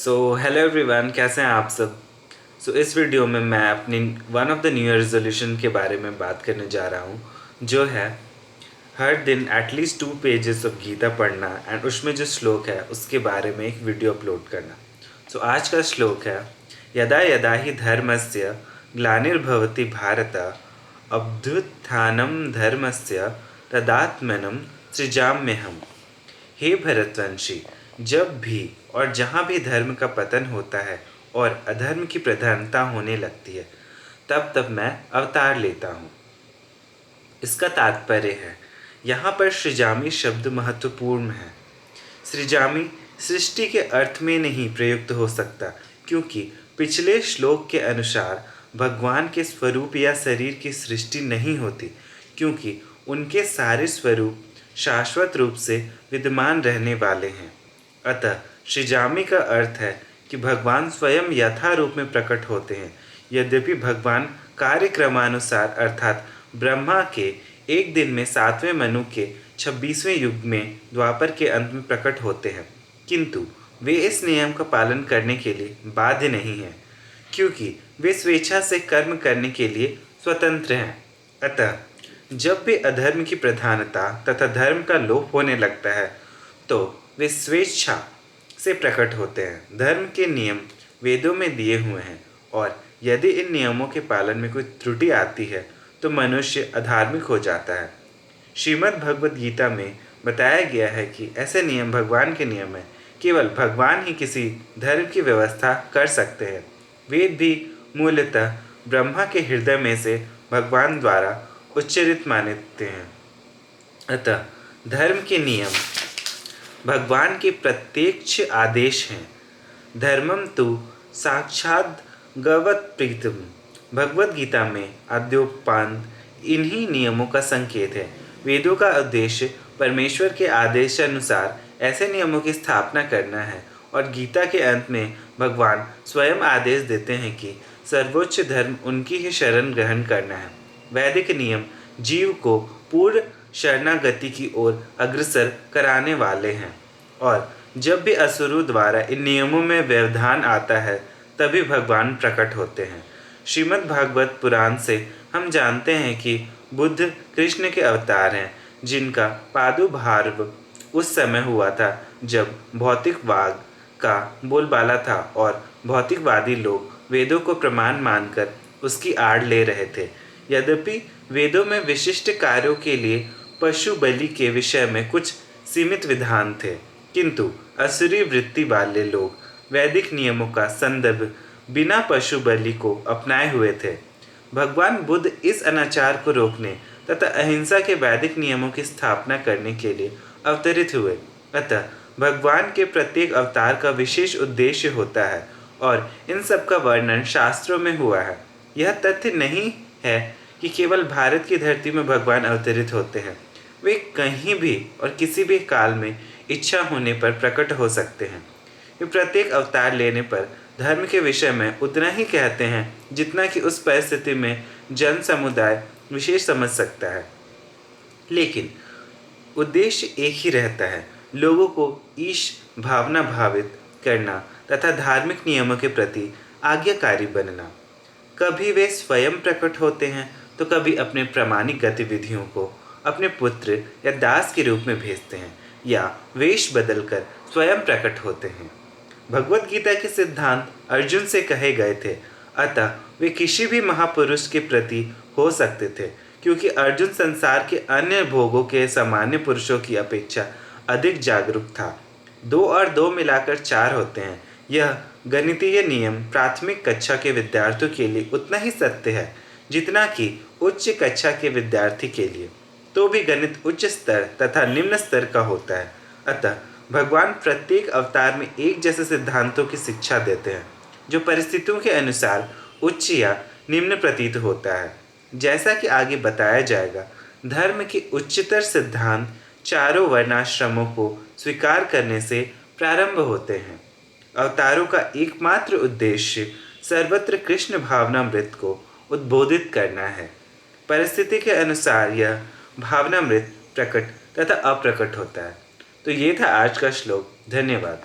Hello everyone, कैसे हैं आप सब। इस वीडियो में मैं अपनी one of the new year resolution के बारे में बात करने जा रहा हूँ, जो है हर दिन एटलीस्ट 2 पेजेस ऑफ गीता पढ़ना एंड उसमें जो श्लोक है उसके बारे में एक वीडियो अपलोड करना। आज का श्लोक है, यदा यदा ही धर्मस्य ग्लानिर्भवति भारत अभ्युत्थानं धर्मस्य तदात्मनं सृजाम्यहम्। हे भरतवंशी, जब भी और जहाँ भी धर्म का पतन होता है और अधर्म की प्रधानता होने लगती है, तब तब मैं अवतार लेता हूँ। इसका तात्पर्य है, यहाँ पर सृजामि शब्द महत्वपूर्ण है। सृजामि सृष्टि के अर्थ में नहीं प्रयुक्त हो सकता, क्योंकि पिछले श्लोक के अनुसार भगवान के स्वरूप या शरीर की सृष्टि नहीं होती, क्योंकि उनके सारे स्वरूप शाश्वत रूप से विद्यमान रहने वाले हैं। अतः सृजामि का अर्थ है कि भगवान स्वयं यथा रूप में प्रकट होते हैं। यद्यपि भगवान कार्यक्रमानुसार अर्थात ब्रह्मा के एक दिन में 7वें मनु के 26वें युग में द्वापर के अंत में प्रकट होते हैं, किंतु वे इस नियम का पालन करने के लिए बाध्य नहीं हैं, क्योंकि वे स्वेच्छा से कर्म करने के लिए स्वतंत्र हैं। अतः जब भी अधर्म की प्रधानता तथा धर्म का लोप होने लगता है, तो वे स्वेच्छा से प्रकट होते हैं। धर्म के नियम वेदों में दिए हुए हैं, और यदि इन नियमों के पालन में कोई त्रुटि आती है तो मनुष्य अधार्मिक हो जाता है। श्रीमद् भगवद गीता में बताया गया है कि ऐसे नियम भगवान के नियम हैं। केवल भगवान ही किसी धर्म की व्यवस्था कर सकते हैं। वेद भी मूलतः ब्रह्मा के हृदय में से भगवान द्वारा उच्चरित मानते हैं। अतः धर्म के नियम भगवान के प्रत्यक्ष आदेश हैं। धर्मम तु साक्षात गवत प्रीतम। भगवद गीता में आद्योपांत इन्हीं नियमों का संकेत है। वेदों का उद्देश्य परमेश्वर के आदेशानुसार ऐसे नियमों की स्थापना करना है, और गीता के अंत में भगवान स्वयं आदेश देते हैं कि सर्वोच्च धर्म उनकी ही शरण ग्रहण करना है। वैदिक नियम जीव को पूर्ण शरणागति की ओर अग्रसर कराने वाले हैं, और जब भी असुरों द्वारा इन नियमों में व्यवधान आता है, तभी भगवान प्रकट होते हैं। श्रीमद् भागवत पुराण से हम जानते हैं कि बुद्ध कृष्ण के अवतार हैं, जिनका प्रादुर्भाव उस समय हुआ था जब भौतिकवाद का बोलबाला था और भौतिकवादी लोग वेदों को प्रमाण मानकर उसकी आड़ ले रहे थे। यद्यपि वेदों में विशिष्ट कार्यों के लिए पशु बलि के विषय में कुछ सीमित विधान थे, किंतु असुरी वृत्ति वाले लोग वैदिक नियमों का संदर्भ बिना पशु बलि को अपनाए हुए थे। भगवान बुद्ध इस अनाचार को रोकने तथा अहिंसा के वैदिक नियमों की स्थापना करने के लिए अवतरित हुए। अतः भगवान के प्रत्येक अवतार का विशेष उद्देश्य होता है, और इन सब का वर्णन शास्त्रों में हुआ है। यह तथ्य नहीं है कि केवल भारत की धरती में भगवान अवतरित होते हैं। वे कहीं भी और किसी भी काल में इच्छा होने पर प्रकट हो सकते हैं। वे प्रत्येक अवतार लेने पर धर्म के विषय में उतना ही कहते हैं जितना कि उस परिस्थिति में जन समुदाय विशेष समझ सकता है, लेकिन उद्देश्य एक ही रहता है, लोगों को ईश भावना भावित करना तथा धार्मिक नियमों के प्रति आज्ञाकारी बनना। कभी वे स्वयं प्रकट होते हैं, तो कभी अपने प्रामाणिक गतिविधियों को अपने पुत्र या दास के रूप में भेजते हैं, या वेश बदलकर स्वयं प्रकट होते हैं। भगवद गीता के सिद्धांत अर्जुन से कहे गए थे, अतः वे किसी भी महापुरुष के प्रति हो सकते थे, क्योंकि अर्जुन संसार के अन्य भोगों के सामान्य पुरुषों की अपेक्षा अधिक जागरूक था। 2 और 2 मिलाकर 4 होते हैं। यह गणितीय नियम प्राथमिक कक्षा के विद्यार्थियों के लिए उतना ही सत्य है जितना कि उच्च कक्षा के विद्यार्थी के लिए। तो भी गणित उच्च स्तर तथा निम्न स्तर का होता है। अतः भगवान प्रत्येक अवतार में एक जैसे सिद्धांतों की शिक्षा देते हैं, जो परिस्थितियों के अनुसार उच्च या निम्न प्रतीत होता है। जैसा कि आगे बताया जाएगा, धर्म के उच्चतर सिद्धांत चारों वर्णाश्रमों को स्वीकार करने से प्रारंभ होते हैं। अवतारों का एकमात्र उद्देश्य सर्वत्र कृष्ण भावनामृत को उद्बोधित करना है। परिस्थिति के अनुसार यह भावनामृत प्रकट तथा अप्रकट होता है। तो ये था आज का श्लोक। धन्यवाद।